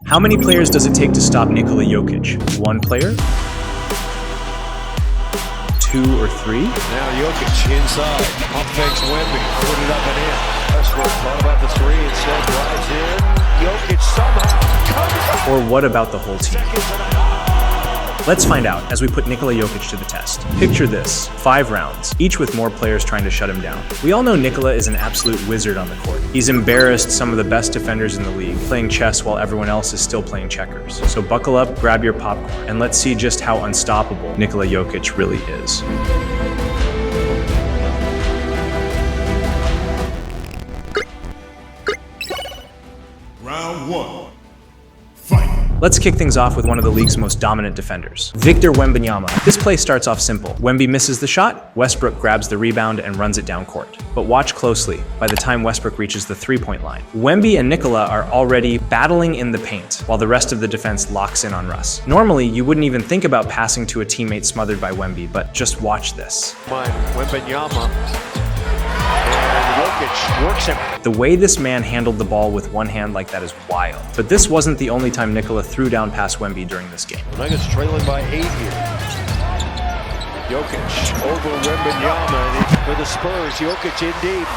How many players does it take to stop Nikola Jokic? 1 player? 2 or 3? Now Jokic inside. Pump fakes Wemby. Put it up and in. Westbrook thought about the 3 instead. Drives in. Jokic somehow comes up. Or what about the whole team? Let's find out as we put Nikola Jokic to the test. Picture this, 5 rounds, each with more players trying to shut him down. We all know Nikola is an absolute wizard on the court. He's embarrassed some of the best defenders in the league, playing chess while everyone else is still playing checkers. So buckle up, grab your popcorn, and let's see just how unstoppable Nikola Jokic really is. Round 1. Fight! Let's kick things off with one of the league's most dominant defenders, Victor Wembanyama. This play starts off simple. Wemby misses the shot, Westbrook grabs the rebound and runs it down court. But watch closely. By the time Westbrook reaches the 3-point line, Wemby and Nikola are already battling in the paint while the rest of the defense locks in on Russ. Normally, you wouldn't even think about passing to a teammate smothered by Wemby, but just watch this. Wembanyama. Jokic works him. The way this man handled the ball with one hand like that is wild. But this wasn't the only time Nikola threw down past Wemby during this game. Nuggets trailing by 8 here. Jokic over Wembanyama for the Spurs. Jokic in deep.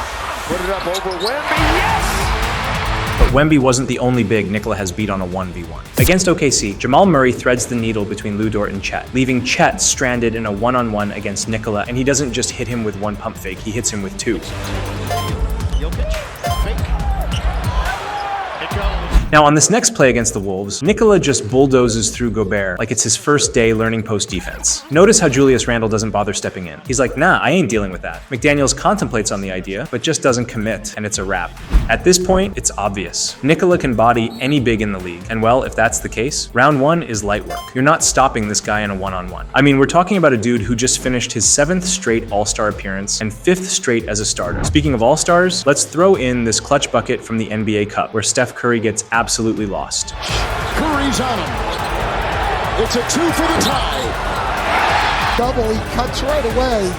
Put it up over Wemby. Yes! But Wemby wasn't the only big Nikola has beat on a 1v1. Against OKC, Jamal Murray threads the needle between Lou Dort and Chet, leaving Chet stranded in a 1-on-1 against Nikola, and he doesn't just hit him with 1 pump fake, he hits him with 2. Jokic, fake. It goes. Now on this next play against the Wolves, Nikola just bulldozes through Gobert like it's his first day learning post defense. Notice how Julius Randle doesn't bother stepping in. He's like, nah, I ain't dealing with that. McDaniels contemplates on the idea, but just doesn't commit, and it's a wrap. At this point, it's obvious. Nikola can body any big in the league, and well, if that's the case, round 1 is light work. You're not stopping this guy in a 1-on-1. I mean, we're talking about a dude who just finished his 7th straight All-Star appearance and 5th straight as a starter. Speaking of All-Stars, let's throw in this clutch bucket from the NBA Cup, where Steph Curry gets absolutely lost. Curry's on him. It's a 2 for the tie. Double, he cuts right away.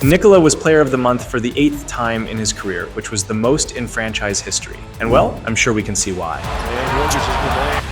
Nikola was Player of the Month for the 8th time in his career, which was the most in franchise history. And well, I'm sure we can see why. And Rogers is the man.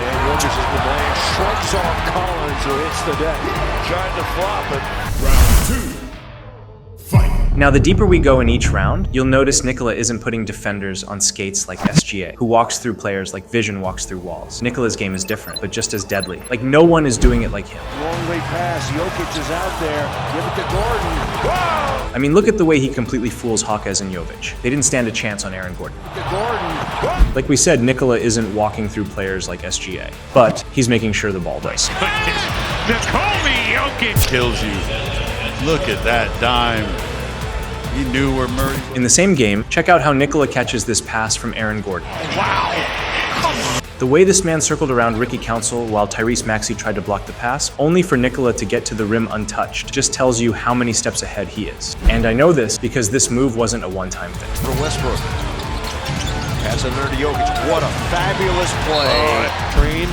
And Rogers is the man. Shrugs off Collins who hits the deck. Trying to flop it. Round 2. Fight! Now, the deeper we go in each round, you'll notice Nikola isn't putting defenders on skates like SGA, who walks through players like Vision walks through walls. Nikola's game is different, but just as deadly. Like, no one is doing it like him. Long way pass. Jokic is out there. Give it to Gordon. Wow! I mean, look at the way he completely fools Hawkes and Jovic. They didn't stand a chance on Aaron Gordon. To Gordon. Like we said, Nikola isn't walking through players like SGA, but he's making sure the ball does. Nikola Jokic kills you. Look at that dime. He knew where Murray. In the same game, check out how Nikola catches this pass from Aaron Gordon. Wow. The way this man circled around Ricky Council while Tyrese Maxey tried to block the pass, only for Nikola to get to the rim untouched, just tells you how many steps ahead he is. And I know this because this move wasn't a one-time thing. For Westbrook. Pass it under to Jokic. What a fabulous play. Green.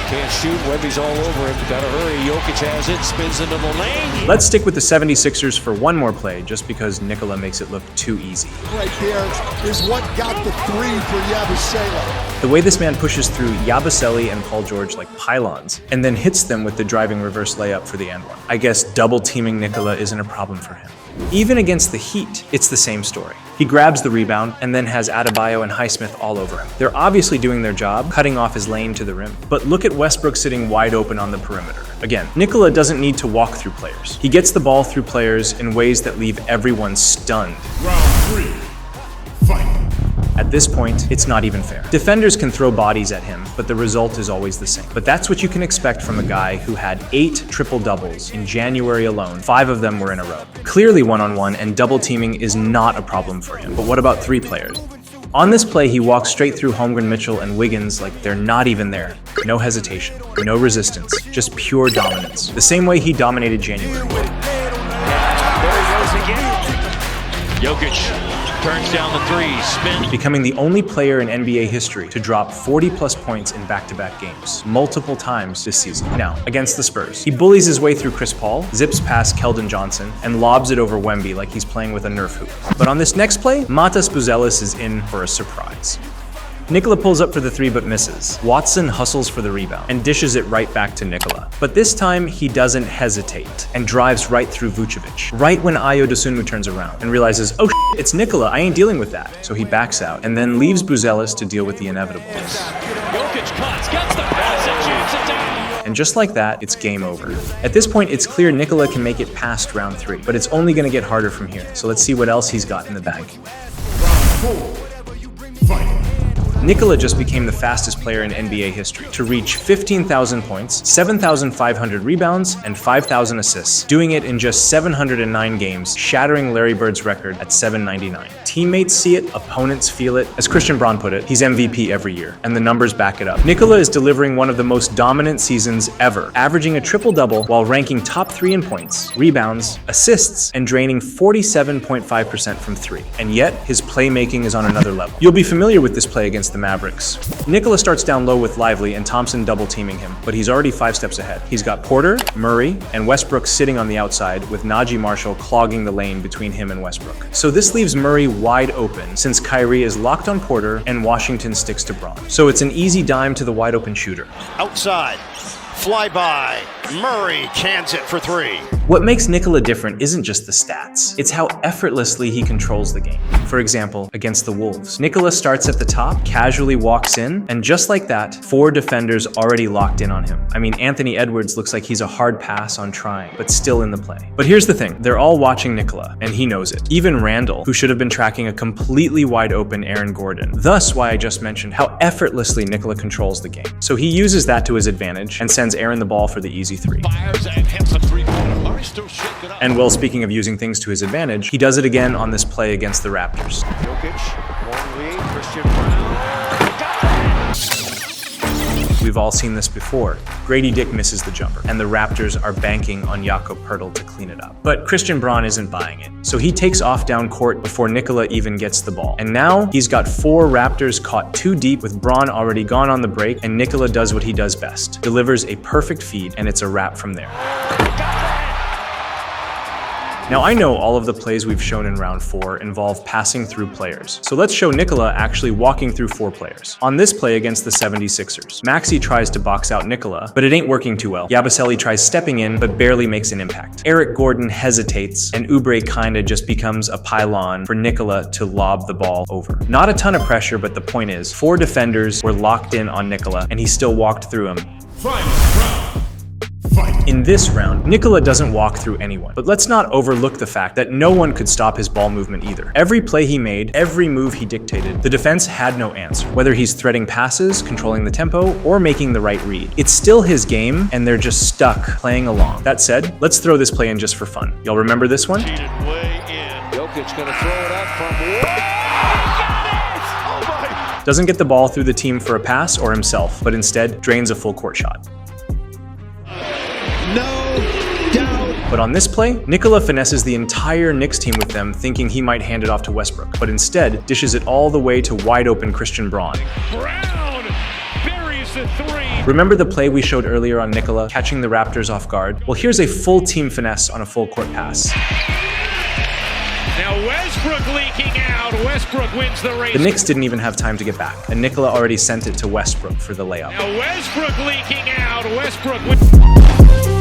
Can't shoot. Wemby's all over him. Gotta hurry. Jokic has it. Spins into the lane. Let's stick with the 76ers for one more play, just because Nikola makes it look too easy. Right there is what got the 3 for Yabusele. The way this man pushes through Yabusele and Paul George like pylons, and then hits them with the driving reverse layup for the and one. I guess double teaming Nikola isn't a problem for him. Even against the Heat, it's the same story. He grabs the rebound and then has Adebayo and Highsmith all over him. They're obviously doing their job, cutting off his lane to the rim. But look at Westbrook sitting wide open on the perimeter. Again, Nikola doesn't need to walk through players. He gets the ball through players in ways that leave everyone stunned. Round 3. Fight! At this point, it's not even fair. Defenders can throw bodies at him, but the result is always the same. But that's what you can expect from a guy who had 8 triple-doubles in January alone. 5 of them were in a row. Clearly one-on-one and double teaming is not a problem for him. But what about 3 players? On this play, he walks straight through Holmgren, Mitchell, and Wiggins like they're not even there. No hesitation, no resistance, just pure dominance. The same way he dominated January. There he goes again. Jokic. Turns down the three, spin. Becoming the only player in NBA history to drop 40-plus points in back-to-back games, multiple times this season. Now, against the Spurs, he bullies his way through Chris Paul, zips past Keldon Johnson, and lobs it over Wemby like he's playing with a Nerf hoop. But on this next play, Matas Buzelis is in for a surprise. Nikola pulls up for the three but misses. Watson hustles for the rebound and dishes it right back to Nikola. But this time, he doesn't hesitate and drives right through Vucevic, right when Ayo Dosunmu turns around and realizes, oh shit, it's Nikola, I ain't dealing with that. So he backs out and then leaves Buzelis to deal with the inevitable. Jokic cuts, gets the pass, and shoots it down. And just like that, it's game over. At this point, it's clear Nikola can make it past round 3, but it's only gonna get harder from here. So let's see what else he's got in the bag. Round 4. Fight. Nikola just became the fastest player in NBA history to reach 15,000 points, 7,500 rebounds, and 5,000 assists, doing it in just 709 games, shattering Larry Bird's record at 799. Teammates see it, opponents feel it. As Christian Braun put it, he's MVP every year, and the numbers back it up. Nikola is delivering one of the most dominant seasons ever, averaging a triple-double while ranking top 3 in points, rebounds, assists, and draining 47.5% from 3. And yet, his playmaking is on another level. You'll be familiar with this play against the Mavericks. Nikola starts down low with Lively and Thompson double teaming him, but he's already 5 steps ahead. He's got Porter, Murray, and Westbrook sitting on the outside with Najee Marshall clogging the lane between him and Westbrook. So this leaves Murray wide open since Kyrie is locked on Porter and Washington sticks to Braun. So it's an easy dime to the wide open shooter. Outside, fly by, Murray cans it for 3. What makes Nikola different isn't just the stats, it's how effortlessly he controls the game. For example, against the Wolves, Nikola starts at the top, casually walks in, and just like that, 4 defenders already locked in on him. I mean, Anthony Edwards looks like he's a hard pass on trying, but still in the play. But here's the thing, they're all watching Nikola, and he knows it. Even Randall, who should have been tracking a completely wide open Aaron Gordon. Thus why I just mentioned how effortlessly Nikola controls the game. So he uses that to his advantage and sends Aaron the ball for the easy 3. Fires and hits a three-pointer. Still shake it up. And well, speaking of using things to his advantage, he does it again on this play against the Raptors. Jokic, long lead, Christian Brown. We've all seen this before. Grady Dick misses the jumper, and the Raptors are banking on Jakob Poeltl to clean it up. But Christian Braun isn't buying it, so he takes off down court before Nikola even gets the ball. And now he's got 4 Raptors caught too deep with Braun already gone on the break, and Nikola does what he does best, delivers a perfect feed, and it's a wrap from there. Now I know all of the plays we've shown in round 4 involve passing through players. So let's show Nikola actually walking through 4 players. On this play against the 76ers, Maxey tries to box out Nikola, but it ain't working too well. Yabusele tries stepping in, but barely makes an impact. Eric Gordon hesitates, and Oubre kinda just becomes a pylon for Nikola to lob the ball over. Not a ton of pressure, but the point is, 4 defenders were locked in on Nikola, and he still walked through them. Final round. Fight. In this round, Nikola doesn't walk through anyone, but let's not overlook the fact that no one could stop his ball movement either. Every play he made, every move he dictated, the defense had no answer. Whether he's threading passes, controlling the tempo, or making the right read. It's still his game, and they're just stuck playing along. That said, let's throw this play in just for fun. Y'all remember this one? Cheated way in. Jokic gonna throw it up from way. Oh my! Doesn't get the ball through the team for a pass or himself, but instead drains a full court shot. No doubt. But on this play, Nikola finesses the entire Knicks team with them, thinking he might hand it off to Westbrook, but instead dishes it all the way to wide open Christian Braun. Brown buries the 3. Remember the play we showed earlier on Nikola catching the Raptors off guard? Well, here's a full team finesse on a full court pass. Now Westbrook leaking out. Westbrook wins the race. The Knicks didn't even have time to get back, and Nikola already sent it to Westbrook for the layup. Now Westbrook leaking out. Westbrook wins.